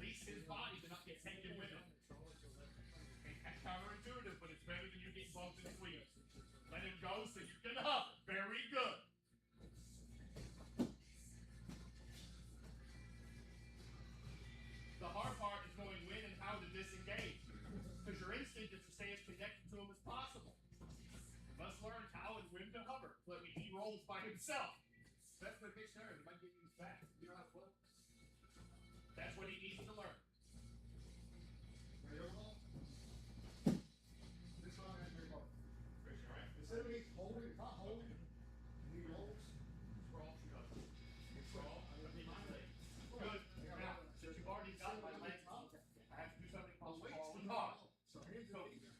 release his body to not get taken with him. It's counterintuitive, but it's better than you getting bumped and squeezed. Let him go so you can hover. Very good. The hard part is knowing when and how to disengage, because your instinct is to stay as connected to him as possible. You must learn how and when to hover, so that he rolls by himself. That's the big term. It might get used fast. You know how to flip? That's what he needs to learn. This one has very hard. Raise your hand. Instead of me holding, it's not holding. He rolls. Scroll. Scroll. My leg. Good. Now, since you've already got my legs up, I have to do something called falling hard. So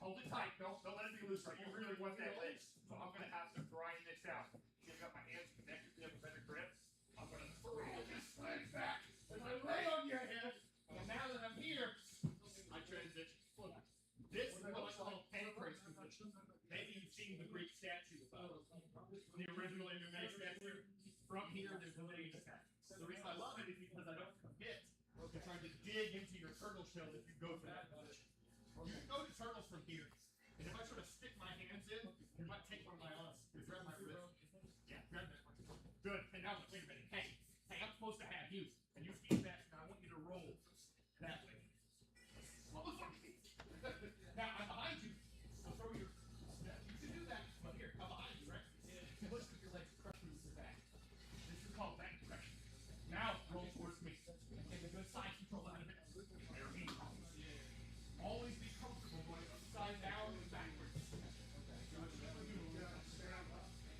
hold it tight. Don't let it be loose. Right? You really want that leg. So I'm going to have to grind this out. I've got my hands connected to have a better grip. I'm going to throw this leg back as I lay on your head. And now that I'm here, I transition. This is what I call pancreas position. Maybe you've seen the Greek statue of the original MMA statue. From here, there's the leg attack. The reason I love it is because I don't forget to try to dig into your turtle shell if you go for that position. You can go to turtles from here. And if I sort of stick my hands in, you might take one of my arms. You grab my wrist. Yeah, grab that one. Good. And now, wait a minute. Hey, I'm supposed to have you. And you feed that, and I want you to roll that way. Now, I'm behind you. So throw your. You should do that. But here, I'm behind you, right? Push with your legs, crush me to the back. This is called back pressure. Now, roll towards me. Take a good side control out of it. There we go. Always be comfortable going upside down and backwards.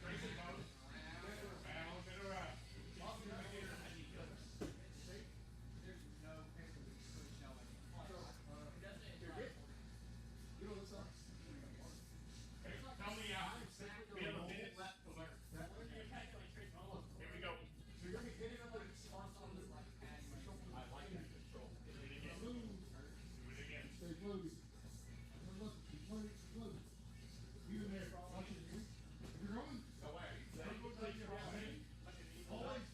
Raise it up. Round and around. There's no paper that's showing. You know what's up? Okay, tell me out. We have a minute left to learn. Here we go. So you're going to hit it up with I like that control. Do it again. Do it again. Stay close. Look, you in there. Watch it. If you're going. No way. Always.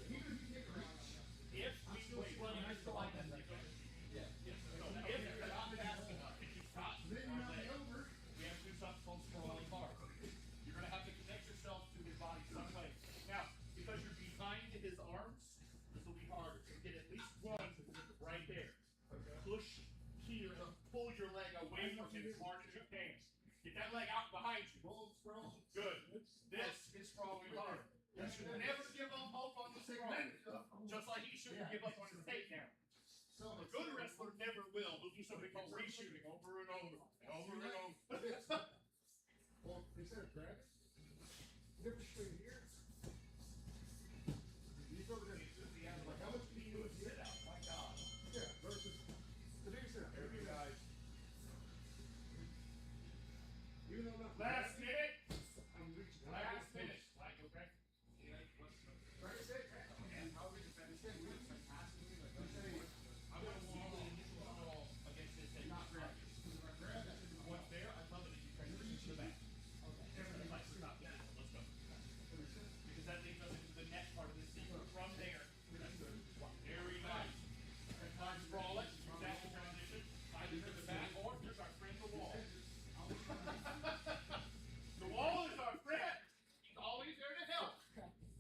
Even if you take a reach. If we do it running, I still like that. Yeah. If you're not fast enough, if you stop, Then you're not over. we have to do something called sprawling hard. You're going to have to connect yourself to his body some way. Now, because you're behind his arms, this will be harder. So get at least one right there. Push here and pull your leg away from him as hard as you can. Get that leg out behind you. Good. This is sprawling hard. You should never give up hope on the sprawl. Just like he shouldn't give up on his takedown. So a good wrestler never will. He'll do something called reshooting over and over and over and over. Well, instead of grabbing, the difference between here. You go over there. Like how much can you do with sit out? My God. Yeah, versus the big sit out. Every guy. Even though I'm not. Last minute. I'm reaching. Last minute. Like, okay. Like I said, how we defend this thing, we just like passing me like I'm saying. I'm going to see the initial sprawl against this thing. Not grab. Because if I grab that, Once there, I love it if you try to reach to the back. Everything like stop. Let's go. Because that leads us into the next part of this sequence. From there, that's good. Very nice. And time sprawl it. Use that to transition. Either to the back or here's our friend the wall. The wall is our friend. He's always there to help.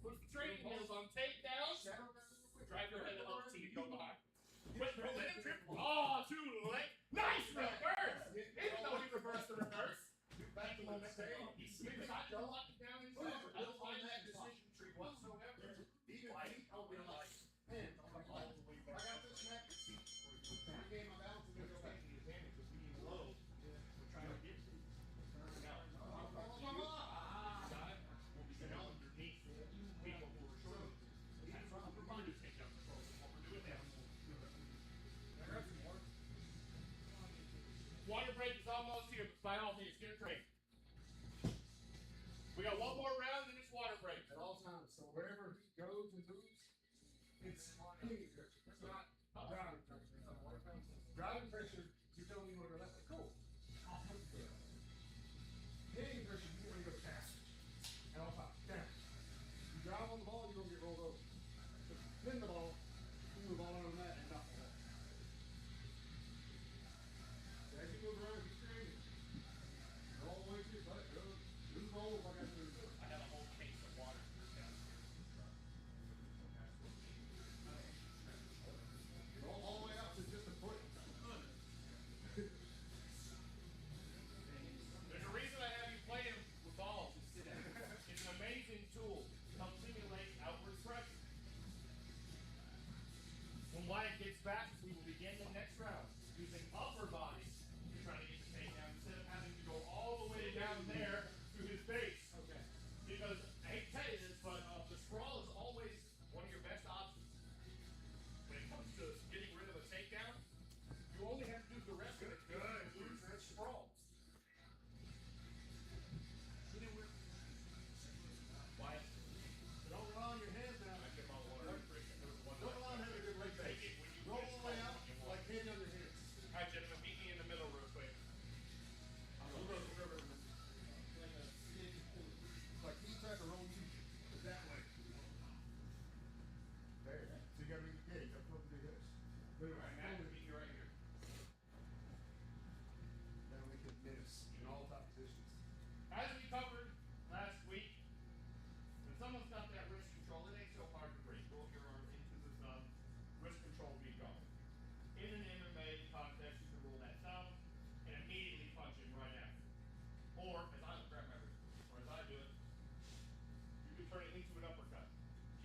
Put the training wheels on takedowns. Drive your head up so you go behind. Let him trip. Oh, too late. Nice reverse. Even though he reversed the reverse. Back to what I'm saying. He's not locking down his head. I don't find that decision tree whatsoever. Even like, I'll be like, man, I got this neck. Every game I'm out to go back to the advantage of being low. We're trying to get to. Now, got it? We'll be down underneath people who are short. That's what we're trying to take down control. What we're doing now. Water break is almost here. By all means, get a drink. We got one more round and it's water break. At all times. So wherever he goes and moves, it's hitting pressure. It's not driving pressure. It's not water pressure. Driving pressure, you don't even want to go that way. Cool. Hitting pressure, you want to go fast. At all times. Down. You drive on the ball, you're going to get rolled over. Spin the ball, you move all on that and not When Wyatt gets back, we will begin the next round using upper body to try to get the takedown instead of having to go all the way down there to his base. Okay. Because I hate to tell you this, but the sprawl is always one of your best options. When it comes to getting rid of a takedown, you only have to do the rest of it. Good. Lose that sprawl. Wyatt. Don't rely on your hands now. I get my water. Don't rely on having a good leg Take base. it when you Roll finish the way out and like hand on your hands. All right, gentlemen, meet me in the middle real quick. Like he tried to roll you that way. There. So you gotta be you gotta put the hips. All right, Matt, meet you right here. Then we can miss in all top positions. As we covered last week, when someone's got that wrist control, it ain't so hard to break. Roll your arm into the thumb, wrist control be gone. In an MMA context, you can roll that thumb and immediately punch him right after. Or, as I grab my wrist, or as I do it, you can turn it into an uppercut.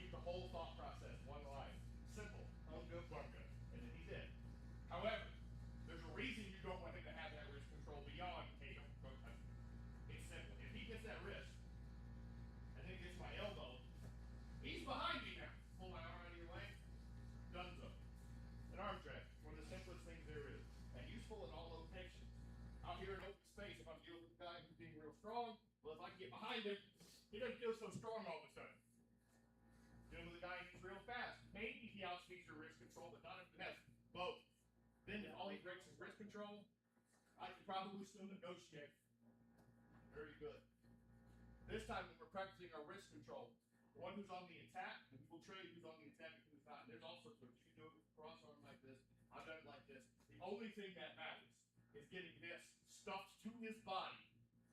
Keep the whole thought process one line. Simple. I'm good, one good. And then he's in. However, there's a reason you don't want him to have that wrist control beyond, hey, don't touch me. It's simple. If he gets that wrist, and then gets my elbow, he's behind me now. Pull my arm out of your way. Donezo. An arm drag. One of the simplest things there is. And useful in all locations. Out here in open space, if I'm dealing with a guy who's being real strong, well, if I can get behind him, he doesn't feel so strong all of a sudden. Dealing with a guy who's real fast. Maybe he outspeeds your wrist control, but not in finesse. Both. Then if all he breaks is wrist control, I can probably still negotiate. Very good. This time when we're practicing our wrist control, the one who's on the attack, and we will trade who's on the attack and who's not. There's all sorts of, you can do it with cross arm like this. I've done it like this. The only thing that matters is getting this stuffed to his body.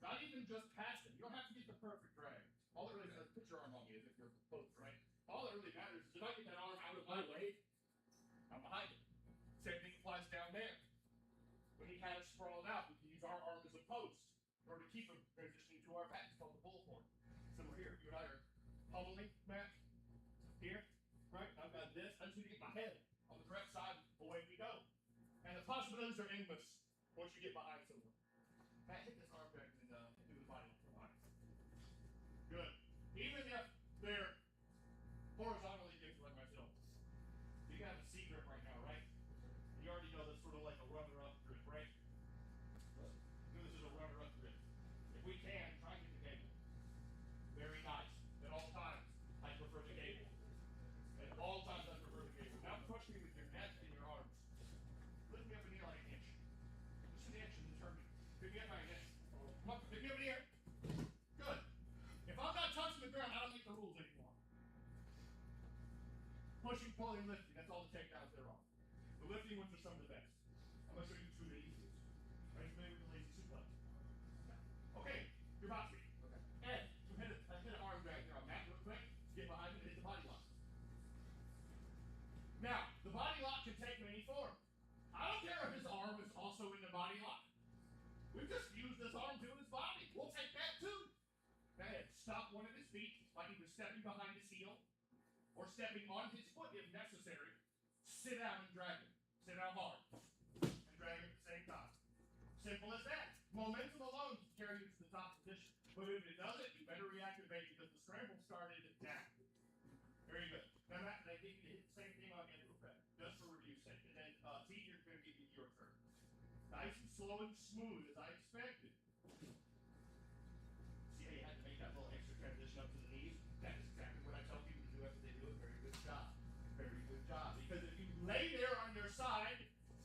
Not even just past him. You don't have to get the perfect drag. All it really matters, put your arm on me as if you're close, right? All it really matters is if I get that arm out of my way, I'm behind him. Same thing applies down there. When he had us sprawled out, we can use our arm as a post in order to keep him transitioning to our back. It's called the bullhorn. Similar here. You and I are pummeling, Matt. Here, right? I've got this. I just need to get my head on the correct side. Away we go. And the possibilities are endless once you get behind someone. Matt, hit this arm back and do the body behind. Good. Even if they're horizontally fixed like myself. You got a C grip right now, right? You already know that's sort of like a runner-up grip, right? This is a runner-up grip. If we can, try and get the cable. Very nice. At all times, I prefer the cable. At all times, I prefer the cable. Now push me with your neck and your arms. Lift me up in the air like an inch. Just an inch and then turn me. Pick me up by an inch. Come on, pick me up in the air. Good. If I'm not touching the ground, I don't make the rules anymore. Pushing, pulling, lifting. That's all the takedowns there are. The lifting ones are some of the best. I'm going to show you two of the easiest. Are you familiar with the lazy suplex? Okay, you're about to be. Okay. Ed, you hit an arm drag here on Matt real quick. Get behind him and hit the body lock. Now, the body lock can take many forms. I don't care if his arm is also in the body lock. We've just fused this arm to his body. We'll take that too. Go ahead. Stop one of his feet like he was stepping behind his heel or stepping on his foot if necessary. Sit down and drag him. Sit down hard. And drag him at the same time. Simple as that. Momentum alone can carry you to the top position. But if it doesn't, you better reactivate because the scramble started now. Very good. Now, Matt, I think you hit the same thing on the end of just for review's sake. And then, T, you're going to give you your turn. Nice and slow and smooth as I expected. See how you had to make that little extra transition up to the knees? That is exactly what I tell people to do after they do it. Very good job. Very good job. Because if you lay there on your side,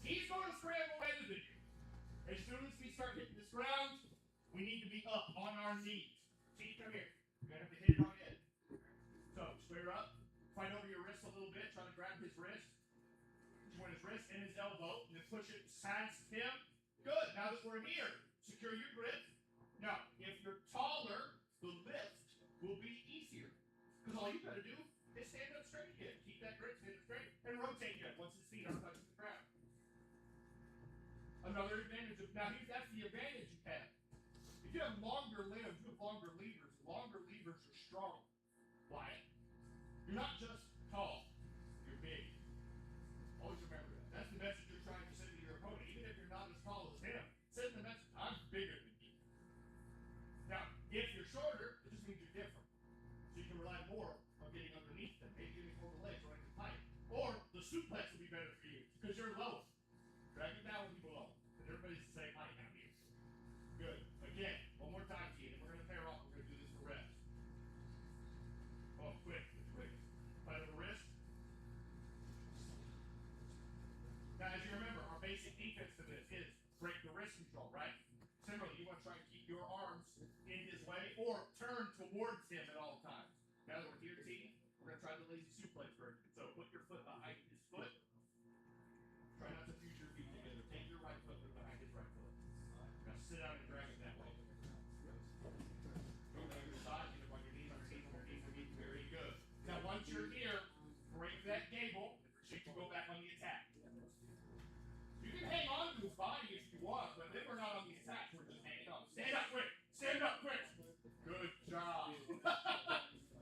he's going to scramble better than you. As soon as we start hitting this ground, we need to be up on our knees. See, come here. You're going to have to hit it on it. So, square up. Fight over your wrist a little bit. Try to grab his wrist. Join his wrist and his elbow. And then push it past him. Good. Now that we're here, secure your grip. Now, if you're taller, the lift will be easier. Because all you got to do is stand up straight again. Keep that grip, stand up straight, and rotate again once his feet are touching the ground. Another advantage of, now that's the advantage you have. If you have longer limbs, you have longer levers. Longer levers are strong. Why? You're not just tall, you're big. suplex will be better for you because you're lower. Drag it down when you below. And everybody's the same height down here. Good. Again, one more time, Gene. We're going to pair off. We're going to do this for reps. Oh, quick. By the wrist. Now, as you remember, our basic defense to this is break the wrist control, right? Similarly, you want to try to keep your arms in his way or turn towards him at all times. Now that we're here, team, we're going to try the lazy suplex version. So put your foot behind his foot. Try not to fuse your feet together. Take your right foot behind his right foot. Now sit down and drag it that way. Go to your side, get up on your knees, Very good. Now once you're here, break that gable so you can go back on the attack. You can hang on to his body if you want, but then we're not on the attack. We're just hanging on. Stand up quick. Stand up quick. Good job.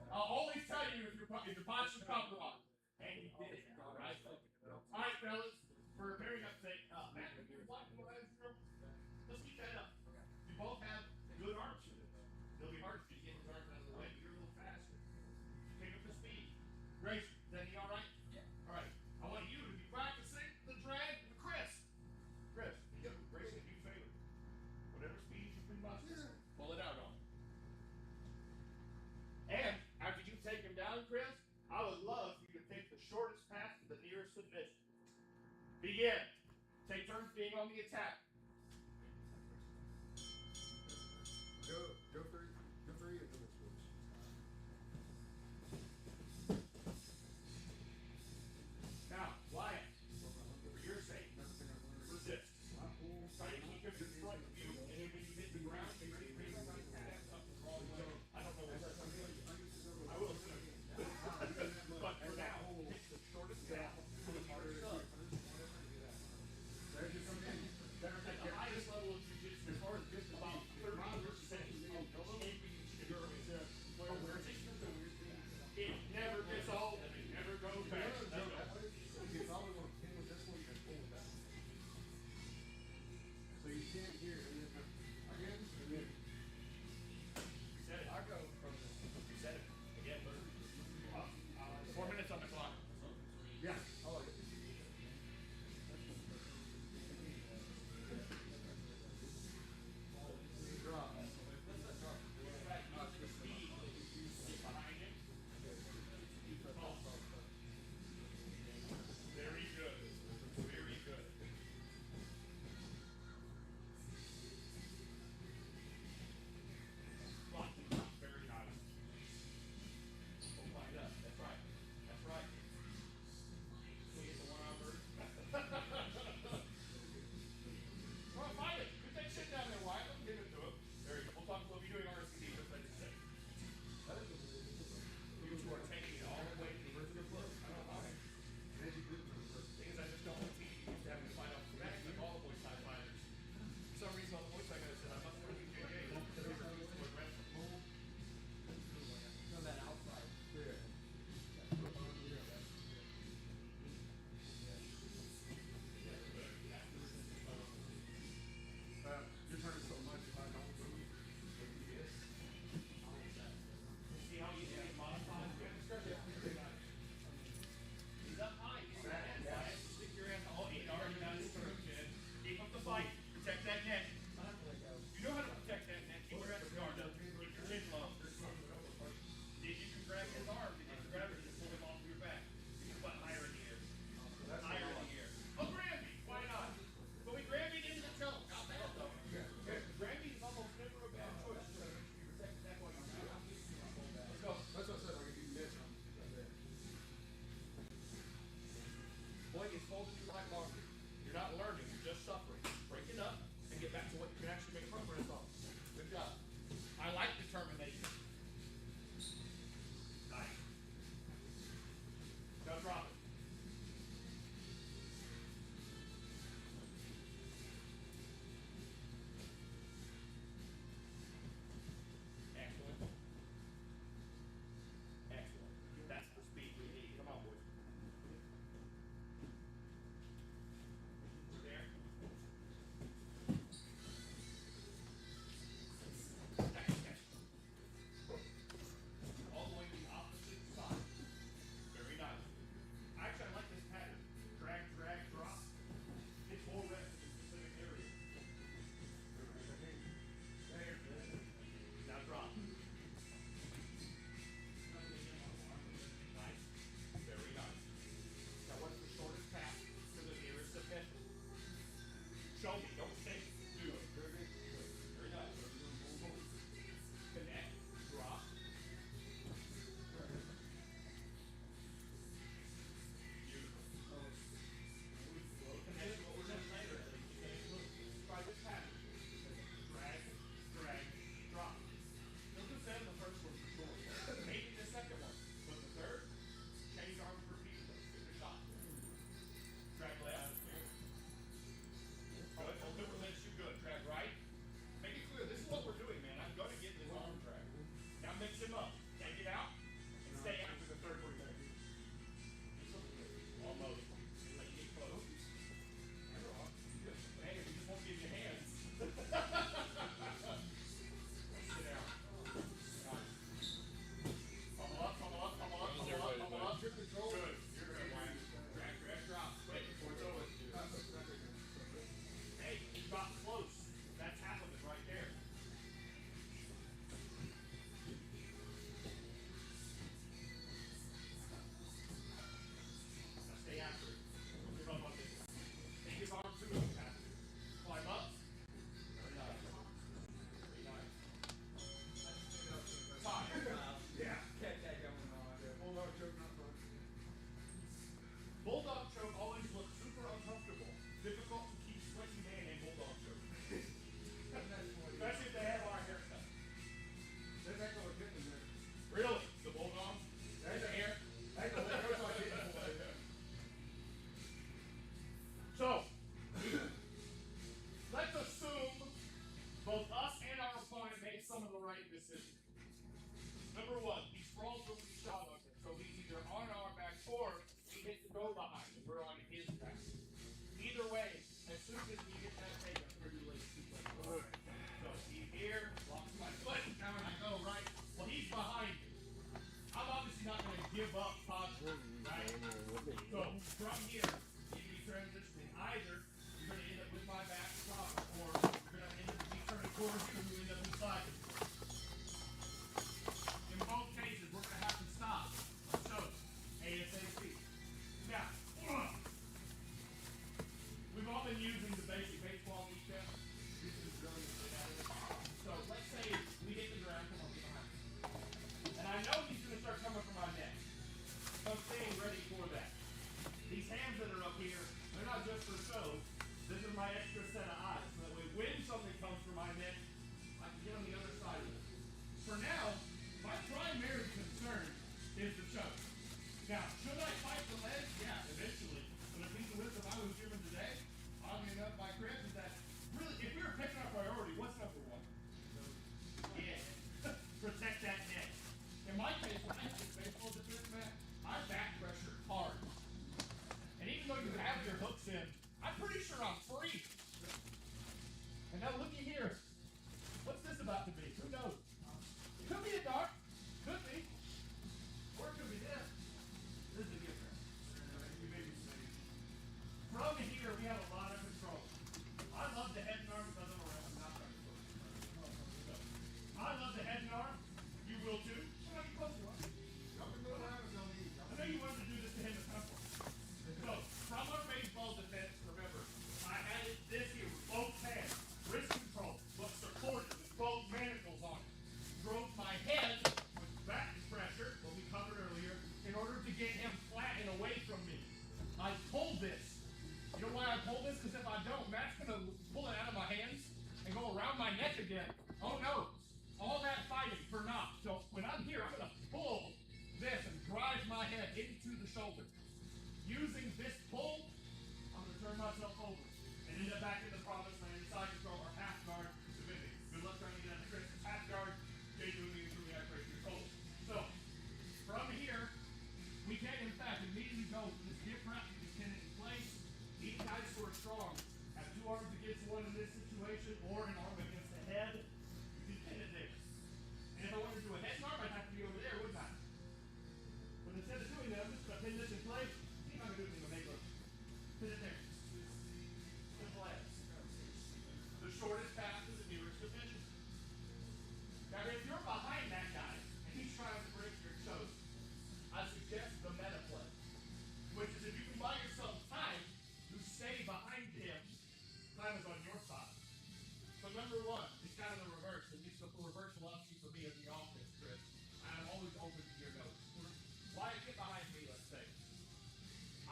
I'll always tell you if your posture's compromised. And you did it. All right, fellas. For pairing up, say, man, if you're blocking the legs, let's keep that up. You both have good arms for this. It'll be hard for you to get his arms out of the way. You're a little faster. Pick up the speed. Grace, is that all right? Yeah. All right. I want you to be practicing the drag with Chris. Chris, Grace, do you favor. Whatever speed you've been busting, pull it out on him. And after you take him down, Chris, I would love for you to take the shortest path to the nearest submission. Begin. Take turns being on the attack. Go three, and then we'll switch. Now, Wyatt, for your sake, resist. Try to keep him in front of you, and then when you hit the ground, you're ready to have something wrong with him. I don't know what that's going to be. I will soon. But for now, take the shortest path to the hardest sub. At the highest level of jiu-jitsu, as far as this, about 30% of championship it never gets old and it never goes back. You probably want to pin with this one and pull it back. So you can't hear it. Again, and then. You said it. I go from the. You said it. Again, 4 minutes on the clock. Yeah. I like it. Very good. Very good. Very nice. Hold it up. That's right. That's right. We'll get the one-arm version. Come on, find it. Put that shit down there, Wyatt. Let's give it to him. There you go. We'll be doing RSD just like you said. You are taking it all the way to the original club. I don't know why. The thing is, I just don't want to teach you having to find out from that, like all the Muay Thai fighters. For some reason, all the Muay Thai guys said, I must learn BJJ. Because they were used to what reps from home. No, that outside. Yeah. You're turning so much if I don't move. See how easy it is modified? He's up high. He's up head, Wyatt. Stick your hand. Oh, he already got his throat, kid. Keep up the fight. Protect that neck. You know how to protect that neck. Keep your head guard up. Keep your chin low. If you can grab his arm, if you can grab it, just pull him off your back. Keep your butt higher in the air. Higher in the air. Oh, Grammy. Why not? But we Grammy into the choke. Not bad, though. Grammy is almost never a bad choice. You protect the neck while you do it. Let's go. That's what I said. Like if you miss, I'm there. Boy, it's folded you like laundry. You're not learning, you're just suffering. Break it up and get back to what you can actually make progress on. Good job. I like determination. Nice. Now drop it. Excellent. Excellent. That's the speed we need. Come on, boys. There. up posture, right? So from here, you can be transitioning. Either you're going to end up with my back proper, or you're going to end up be turning towards you and you end up inside. In both cases, we're going to have to stop. So, ASAP. Now, we've all been using the basic baseball defense. This is really good at it. So let's say we hit the ground. Come on, get behind me. And I know he's going to start coming for my neck. So I'm staying ready for that. These hands that are up here, they're not just for show. This is my extra set of eyes. So that way, when something comes for my neck, I can get on the other side of it. For now, my primary concern is the choke. Now, should I fight the leg? Yeah, eventually. But a piece of wisdom I was given today, oddly enough, by Chris, is that really, if we were picking our priority, what's number one? Yeah. Protect that neck. In my case, when I have this baseball defense mat, I back pressure hard. And even though you have your hooks in, I'm pretty sure I'm free. And now looky here. What's this about to be? Who knows? It could be a dart. Could be. Or it could be this. This is different. From here, we have a lot of control. I love the head and arm because I'm around. I'm not trying to push. I love the head and arm. You will too. Well, you close to us. I know you wanted to do this to him at some point. So, from our baseball defense, remember, I added this here with both hands. Wrist control, but supported with both manacles on it. Drove my head with back pressure, what we covered earlier, in order to get him flat and away from me. I pulled this. You know why I pulled this? Because if I don't, Matt's going to pull it out of my hands and go around my neck again. Oh no. All that fighting for naught. So when I'm here, I'm going to pull this and drive my head into the shoulder. Using this pull, I'm going to turn myself over and end up back in the promised land, side control, or half guard, depending. Good luck trying to get out of Chris's half guard. Jay doing me through that break your total. So, from here, we can in fact immediately go to this hip wrap, you can pin it in place. These guys who are strong have two arms against one in this situation, or an arm against the head. You can pin it there. And if I wanted to do a head and arm, I'd have to be over there, wouldn't I? But instead of doing that, I'm just going to pin this in place. See if I can do anything with make it. Pin it there. Simple as. The shortest path to the nearest division. Now, if you're behind that guy and he's trying to break your toes, I suggest the meta play, which is if you can buy yourself time to stay behind him, time is on your side. So number one, it's kind of the reverse. At least the reverse philosophy for me is the offense, Chris. I'm always open to your notes. Why get behind me, let's say?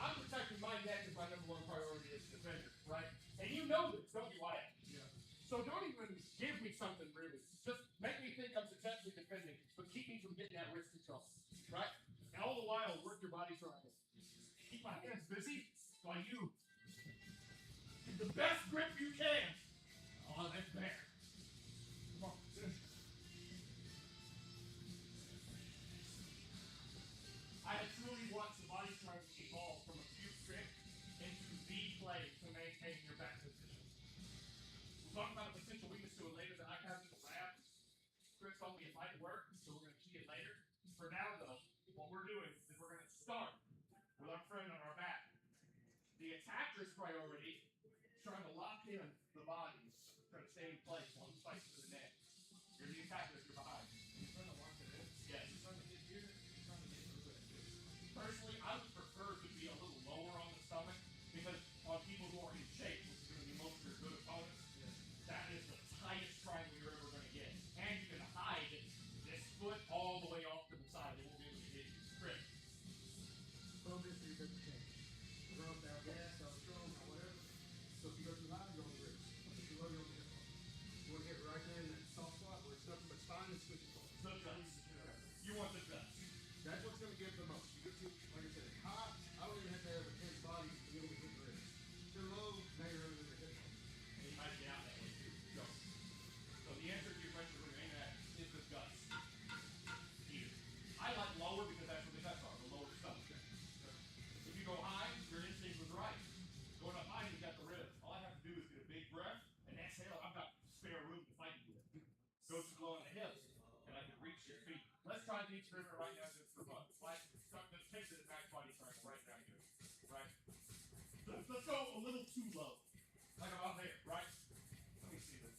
I'm protecting my neck as my number one priority as a defender, right? And you know this, don't you, Wyatt? Yeah. So don't even give me something really. Just make me think I'm successfully defending, but keep me from getting that wrist control, right? And all the while, work your body triangle. Keep my hands busy while you get the best grip you can. Oh, that's better. Come on. I truly watched the body triangle evolve from a few tricks into the play to maintain your back position. We'll talk about a potential weakness to it later that I have in the lab. Chris told me it might work, so we're going to see it later. For now, though, what we're doing is we're going to start with our friend on our back. The attacker's priority is trying to lock in the body, trying to stay in place while he fights to the neck. You're the attacker if you're behind. You're trying to lock it in? Yes. You're trying to get here, you're trying to get through it. Personally, I would prefer to be a little lower on the stomach because on people who are in shape, which is going to be most of your good opponents, that is the tightest triangle you're ever going to get. And you can hide this foot all the way off to the side. They won't be able to hit you. Chris. Boom, this is doesn't change. Rub down gas, down strong, or whatever. So if you go too high, you're on the wrist. If you low, you're on the hip. You want to get right there in that soft spot where it's nothing but spine and switching forward. The guts. You want the guts. That's what's going to give the most. You get too, like I said, high, I don't even have to have a tense body to be able to hit the wrist. If you're low, now you're under the hip. And you might be out that way too. Go. So the answer to your question we're aiming at is the guts. Here. I like lower because that's where the guts are, the lower stomach. If you go high, your instinct was right. Going up high, you've got the ribs. All I have to do is get a big breath and exhale. I've got spare room to fight you with. Go slow on the hips, and I can reach your feet. Let's try the experiment right now just for fun. Like, this too low. Like about there, right? Let me see this.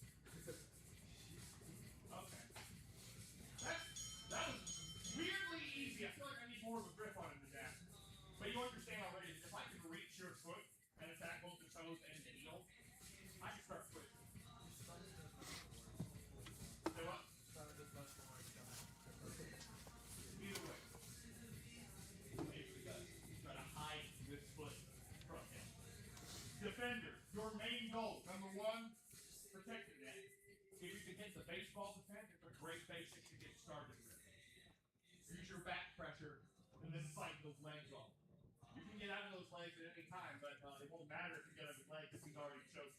Okay. That was weirdly easy. I feel like I need more of a grip on it than that. But you understand already, if I can reach your foot and attack both the toes and the heel, I can start switching. Say what? Either way. He's got to hide this foot from him. Defender, your main goal, number one, protect the net. If you can hit the baseball defense, it's a great basic to get started with. Use your back pressure and then fight those legs off. You can get out of those legs at any time, but it won't matter if you get out of his legs if he's already choked.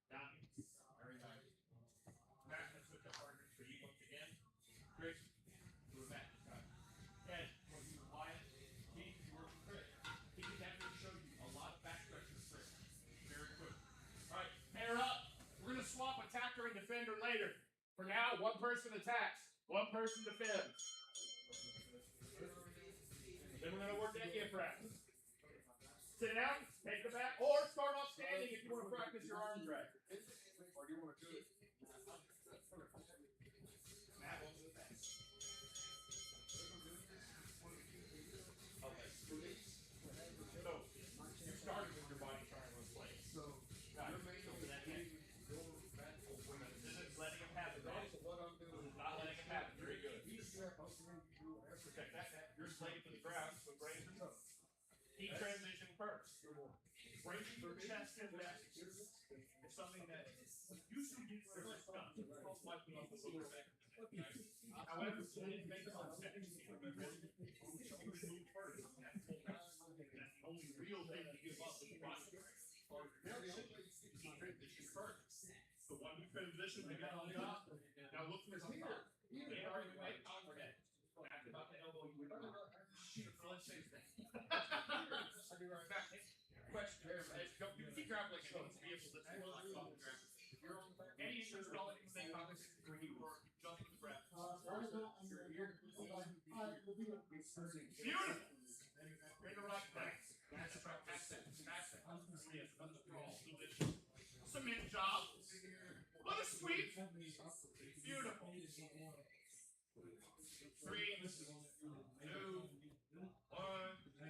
Down here. Very nice. Matt, let's switch up partners for you once again. Chris, do a Matt. Ed, for you Wyatt, Keith, you work with Chris. He can definitely show you a lot of back pressure tricks. Very quick. All right, pair up. We're going to swap attacker and defender later. For now, one person attacks, one person defends. Then we're going to work that hip practice. Sit down, take the back, or start off standing if you want to practice your arm drag. Or do you want to do it? Matt, welcome to the back. Okay. So, you started with your body triangle in place. So, your main goal is that head. This is letting him have it, right? so what I'm doing This is not letting him have it. Very good. Protect Protect that. You're slated to the ground, so raise your toes. Deep transition first. Breaking your chest and back is something that usually gets really stuck. Most likely on the lower back. However, it didn't make some sense. You would really move first. That's the only real thing to give up is body or deep transition first. The one who transitioned, they got on top. Now look for some top. They already made overhead. After about the elbow, you would shoot. Let's say that. Question: you keep grappling and to be able to relax off the ground. Any interest at all in saying competition where you are jumping the breath? Beautiful. You're in the right place. That's right. That's it. That's it. Yes, that's the call. Cement job. What a sweep. Beautiful. 3, 2, 1.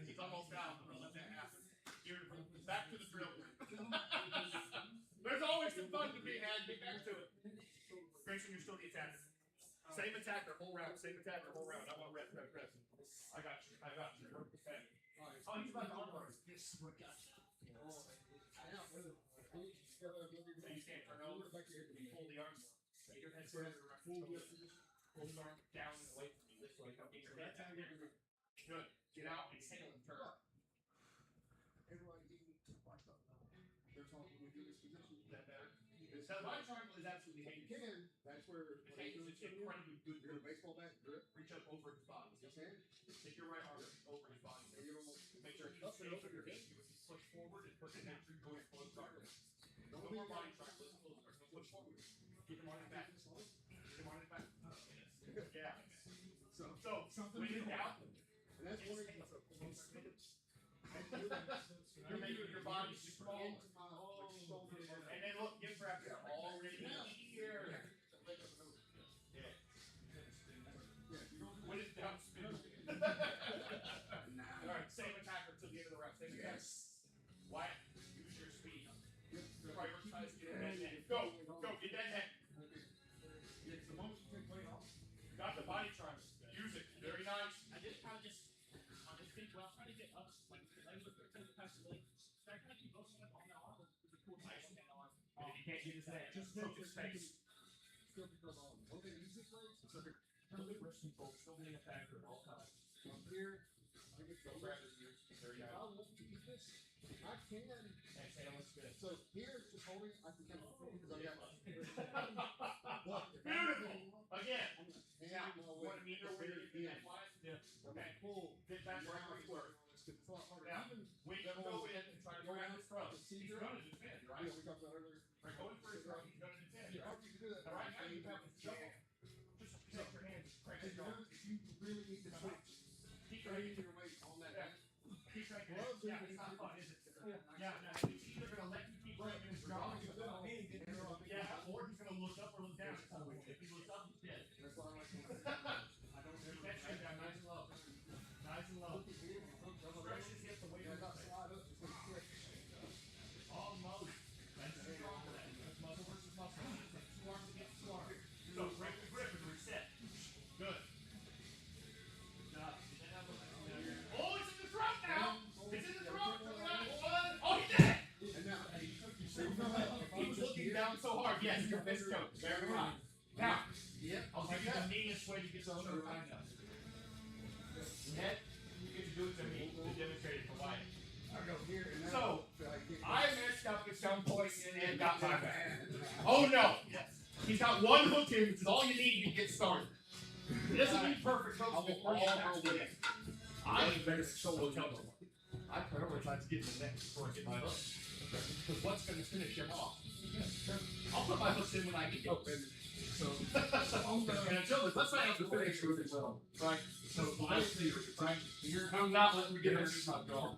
He's almost out. I'm gonna let that happen. Beautiful. Back to the drill. There's always some fun to be had. Get back to it. Grayson, you're still the attacker. Same attacker, whole round. Same attacker, whole round. I want rest. I got you. Okay. Oh, he's about to arm bar. Yes, we got you. So you can't turn over. You pull the arm. Get your head further around. Pull the arm down and away from you. This way. Get your head down. Good. Get out, exhale, and turn. everybody eating like that. They're talking when we do this position. Is that better? So my triangle is absolutely hated. That's where It's incredibly good. you're a baseball bat, grip, Reach up over his body. his hand, Take your right arm over his body. and you don't Make sure he stays over your hip. You push forward and push it down. Going close target. No more body triangle. Listen closer. So push forward. Keep him on his back. Keep him on his back. Yeah. So when in doubt, and that's one of the you're making your body small. And then look, gift wraps are already here. Yeah. When it's down, spin. Alright, same attacker till the end of the round. Same attacker. Wyatt, use your speed. Prioritize getting that head. Go, get that head. the moment you take weight off. Got the body triangle. Use it. Very nice. I just kind of on this feet, well, trying to get up, like the legs are kind of past the leg. So I kind of keep motioning up on the arm, with the cool nice on that arm. And if you can't get his head, just focus face. Still because on. Okay, use this leg. So they're totally wrist control, still being a factor at all times. From here, I get Go so grab his ears. Very if nice. I want to use this, I can. Exhale and spin. So here, it's just holding. I can kind of because I got my. Beautiful. Again. Yeah, Want to meet her where you get wise? Yeah. Okay. Pull. Get back where you were. It's a lot harder. Now, Even when you go in and try to grab his throat, he's going to defend, right? we talked about earlier. Right, going for his throat, he's going to defend, Yeah, right? you can do that. All right, now you have his jaw. Just take your hands, crank And it on. you really need to switch. Keep Try to right get your weight on that. Yeah. Keep right Gloves there. Yeah, are it's not fun, is it? Yeah, no, he's either gonna let you keep working his jaw, yeah, or he's gonna look up or look down. If he looks up, he's dead. That's why I'm like, Keep that chin down nice and low. Nice and low. Stretch his hips away from his face. Almost. That's strong for that. That's muscle versus muscle. Take 2 arms against 2 arms. So break the grip and reset. Good. Good job. Oh, it's in the throat now. It's in the throat. Oh, he did it. and now, He was looking down so hard. Yes, your fist choke. Very right. Now, I'll give you the meanest way to get the choke lined up. Head, you get to do it to me to demonstrate it for Wyatt. I go here and now. So, I messed up at some point and got my back. Oh no! He's got one hook in, which is all you need to get started. It doesn't need perfect hooks before you start to get. I am better solo elbow. I prioritize getting the neck before I get my hook. Because what's going to finish him off? I'll put my hooks in when I get go. So, and until the let's not have to finish with it. Right? So, I'm not letting me get underneath my jaw.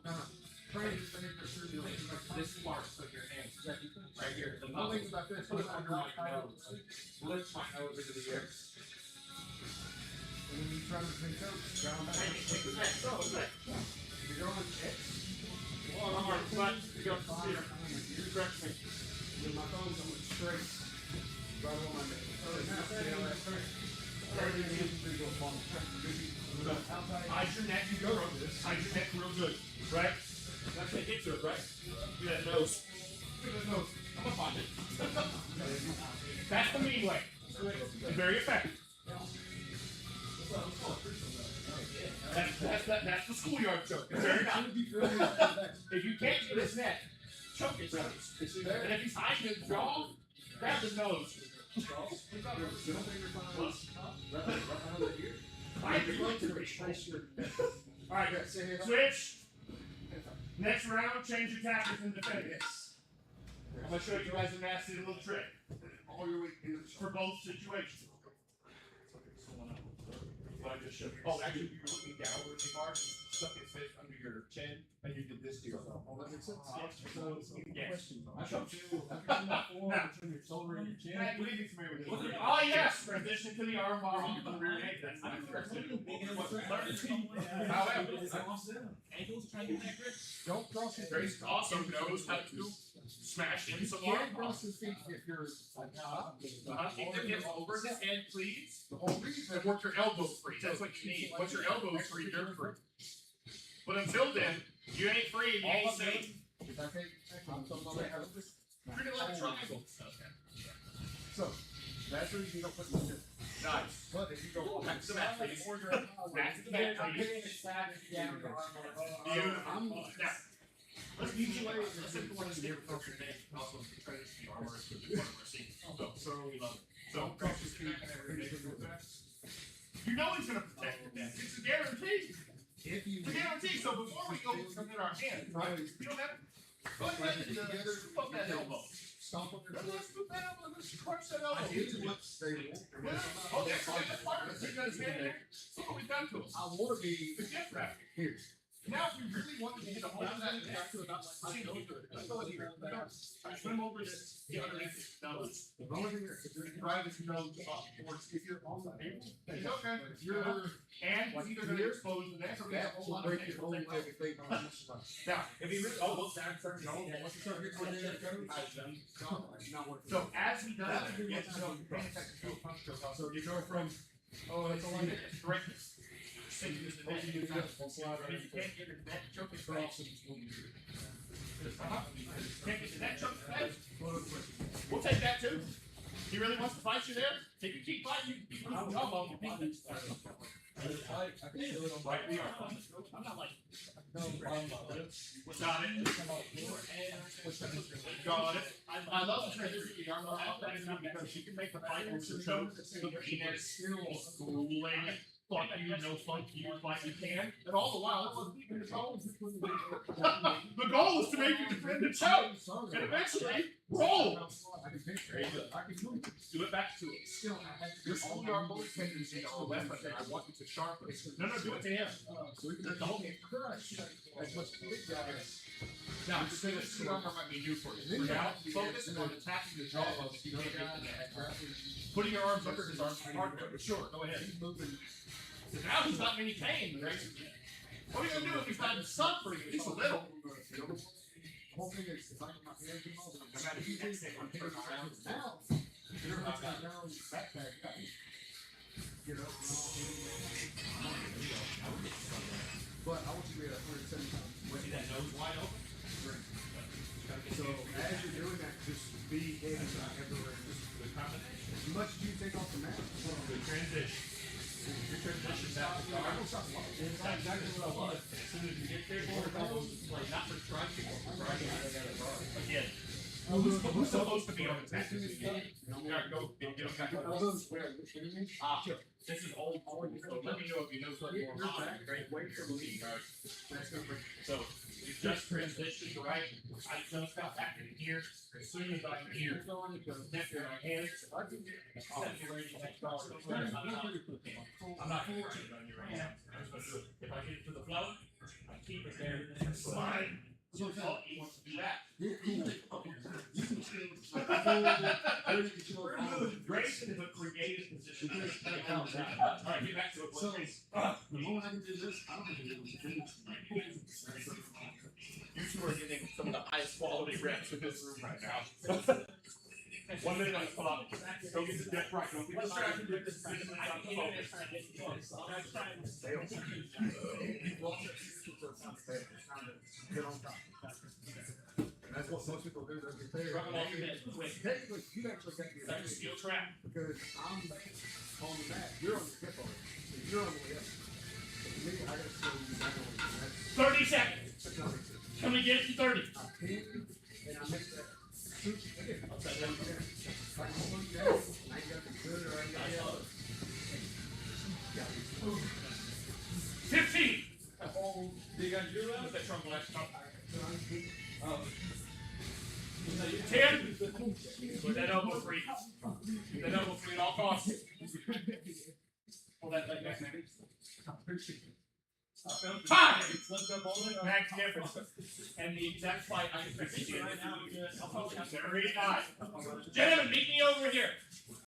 This part of your hands. Right here. The nothing about this. Put it under my nose. Lift my nose into the air. And when you try to make jokes, down back. Take the neck. So, good. You're on the X. One arm, flat. You go here. You correct me. With my thumbs, I'm going straight. Right on my neck. Hide your neck, you go over this. Hide your neck real good, right? That's it, get to it, right? Do that nose. Look at that nose. I'm gonna find it. That's the mean way. It's very effective. That's the schoolyard choke. It's very nice. If you can't get his neck, choke his nose. And if he's hiding his jaw, grab his nose. Alright, switch. Next round, change your tactics and defend it. I'm going to show you guys a nasty little trick for both situations. What I just showed you. Oh, actually, you were looking down really hard, stuck his fist under your chin, and you did this to yourself. Oh, that makes sense. Yes. I showed you. Between your shoulder and your chin. Oh, yes. Transition to the arm bar on the rear naked. That's not Ankles trying to get that grip. Don't cross your Grace feet. also knows how to smash in some You arm can't bars. cross your feet if you're like, Keep the hips over his head, please. the whole reason. And work your elbows free. That's what you need. Once your elbows free, you're free. But until then, you ain't free and you ain't safe. Is that okay? I'm talking about that. Treat it like a triangle. So, that's the reason you don't put them in. Nice. But if you go Back to the mat, please. Back to the mat, please. Beautiful. Now, let's mutually, let's implement this different from your name. Also, because the armor is with the part of our scene. So, we love it. So, cross your feet and everything. you know he's going to protect your neck. It's a guarantee. If you It's a guarantee. So, before we go something in our hand, right? You don't have go ahead and scoop up that elbow. stomp on your Let's foot. scoop that elbow. Let's crunch that elbow. It's what's stable. Oh, that's part of it. You guys stand there. Look what we've done to us. I want to be The gift wrap. here. Now, if we really wanted to get a hold of that neck, swim over this, get underneath it. Now, let's The only thing is, if you're drive his nose up towards, if you're on the table, it's okay. if you're And he's either going to expose the neck or we have a that whole will lot of break things. your whole leg if they don't use much. Now, if he really, oh, look, down, turn, no, once you start getting there, Not working. so as he does that, he gets to know, paying attention to a punch goes off. So you go from, Oh, that's all I did. Straight. Sinking this neck. you And if you can't get his neck, choke his face. Can't get the neck, choke his face. We'll take that too. He really wants to fight you there? If you keep fighting, you keep losing elbow. Right in the arm. I'm not like. Got it. Got it. I love the transition to the arm because you can make the fight also choke. Schooling. Fuck you, no fuck you, fight you can. And all the while, it wasn't even the goal. The goal is to make you defend the choke. And eventually, roll. Very good. Do it back to it. Your schoolyard bully tendency on the left, I want you to sharpen it. No, do it to him. So we can do the whole game. as much big guys. Now, I'm just saying that strong arm might be new for you. For now, focus on attacking the jaw of the other guy. Putting your arms under his arms is hard, but sure, go ahead. He's moving. So now he's not in any pain, right? What are you gonna do if he's not suffering just a little? The whole thing is, if I get my hands involved, I'm No matter who easy, takes it, I'm I'm taking taking my my hands down. You're not going down your backpack. You know, but I want you to be at 170 pounds. See that nose wide open? So as you're doing that, just be heavy everywhere. Just Good combination. as much as you take off the mat. Good transition. Your transition's out. I don't stop. It's not exactly what I want. As soon as you get there, like not for striking, but for striking. Again, who's supposed to be on the tactics? You gotta go, get him back. Ah, this is old. So let me know if you know something more about it. Great. Wait for me, guys. So you just transitioned, right? I just got back in here. As soon as I'm here, neck in my hands. I'm not fortunate on your hands. If I get it to the flow, I keep it there and slide. So he wants to do that. Grace is a creative position. All right, get back to it. So, the moment I can do this, I don't have to do this. You two are getting some of the highest quality reps in this room right now. 1 minute on the clock. Go get the depth right. Don't get distracted with this position. I'm Get on top. That's what most people do. They're prepared. Technically, you actually got to get That's a steel trap. because I'm on the mat. You're on the hip on it. So you're on the way up. So for me, I got to slow you down. That's 30 seconds. not Can we get it to 30? I pin and I make that shoot again. I'll set that. If I can hold you down, I ain't got to be good or I ain't got to be other. 15. Oh, You got to do that? With that trunk last time. 10. 10. Put that elbow free. Keep that elbow free at all costs. Pull that leg back, maybe. Time! Magnificent. And the exact fight I expect to see right now. Very nice. Gentlemen, meet me over here.